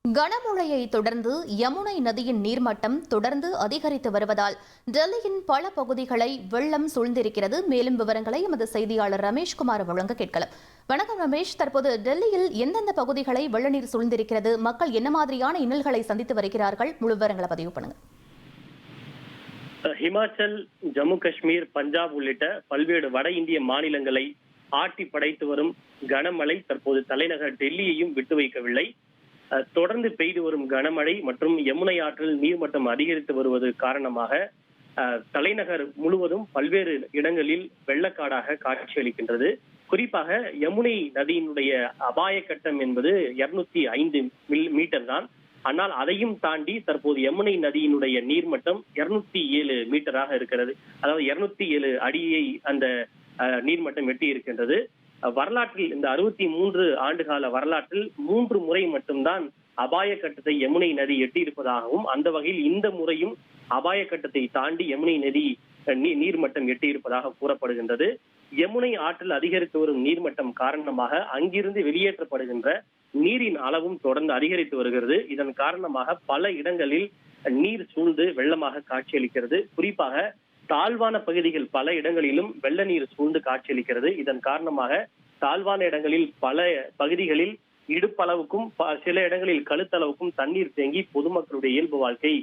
கனமழையை தொடர்ந்து யமுனை நதியின் நீர்மட்டம் தொடர்ந்து அதிகரித்து வருவதால் டெல்லியின் பல பகுதிகளை வெள்ளம் சூழ்ந்திருக்கிறது. மேலும் விவரங்களை எமது செய்தியாளர் ரமேஷ்குமார் வழங்க கேட்கலாம். வணக்கம் ரமேஷ், தற்போது டெல்லியில் எந்தெந்த பகுதிகளை வெள்ள நீர் சூழ்ந்திருக்கிறது? மக்கள் என்ன மாதிரியான இன்னல்களை சந்தித்து வருகிறார்கள்? முழு விவரங்களை பதிவு பண்ணுங்க. ஹிமாச்சல், ஜம்மு காஷ்மீர், பஞ்சாப் உள்ளிட்ட பல்வேறு வட இந்திய மாநிலங்களை ஆட்டி படைத்து வரும் கனமழை தற்போது தலைநகர் டெல்லியையும் விட்டு வைக்கவில்லை. தொடர்ந்து பெய்து வரும் கனமழை மற்றும் யமுனை ஆற்றில் நீர்மட்டம் அதிகரித்து வருவது காரணமாக தலைநகர் முழுவதும் பல்வேறு இடங்களில் வெள்ளக்காடாக காட்சியளிக்கின்றது. குறிப்பாக யமுனை நதியினுடைய அபாய கட்டம் என்பது 205 மீட்டர் தான். ஆனால் அதையும் தாண்டி தற்போது யமுனை நதியினுடைய நீர்மட்டம் 207 மீட்டராக இருக்கிறது. அதாவது 207 அடியை அந்த நீர்மட்டம் எட்டி இருக்கின்றது. வரலாற்றில் இந்த 63 ஆண்டுகால வரலாற்றில் 3 முறை மட்டும்தான் அபாய கட்டத்தை யமுனை நதி எட்டியிருப்பதாகவும், அந்த வகையில் இந்த முறையும் அபாய கட்டத்தை தாண்டி யமுனை நதி நீர்மட்டம் எட்டியிருப்பதாக கூறப்படுகின்றது. யமுனை ஆற்றில் அதிகரித்து வரும் நீர்மட்டம் காரணமாக அங்கிருந்து வெளியேற்றப்படுகின்ற நீரின் அளவும் தொடர்ந்து அதிகரித்து வருகிறது. இதன் காரணமாக பல இடங்களில் நீர் சூழ்ந்து வெள்ளமாக காட்சியளிக்கிறது. குறிப்பாக தாழ்வான பகுதிகள் பல இடங்களிலும் வெள்ள நீர் சூழ்ந்து காட்சியளிக்கிறது. இதன் காரணமாக தாழ்வான இடங்களில் பல பகுதிகளில் இடுப்பளவுக்கும் சில இடங்களில் கழுத்தளவுக்கும் தண்ணீர் தேங்கி பொதுமக்களுடைய இயல்பு வாழ்க்கை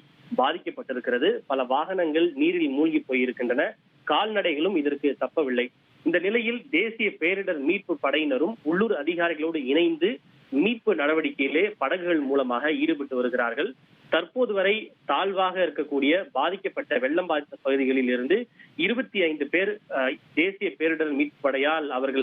பாதிக்கப்பட்டிருக்கிறது. பல வாகனங்கள் நீரில் மூழ்கி போயிருக்கின்றன. கால்நடைகளும் இதற்கு தப்பவில்லை. இந்த நிலையில் தேசிய பேரிடர் மீட்பு படையினரும் உள்ளூர் அதிகாரிகளோடு இணைந்து மீட்பு நடவடிக்கையிலே படகுகள் மூலமாக ஈடுபட்டு வருகிறார்கள். தற்போது வரை தாழ்வாக இருக்கக்கூடிய பாதிக்கப்பட்ட வெள்ளம் பாதித்த பகுதிகளில் இருந்து 25 பேர் தேசிய பேரிடர் மீட்பு படையால் அவர்கள்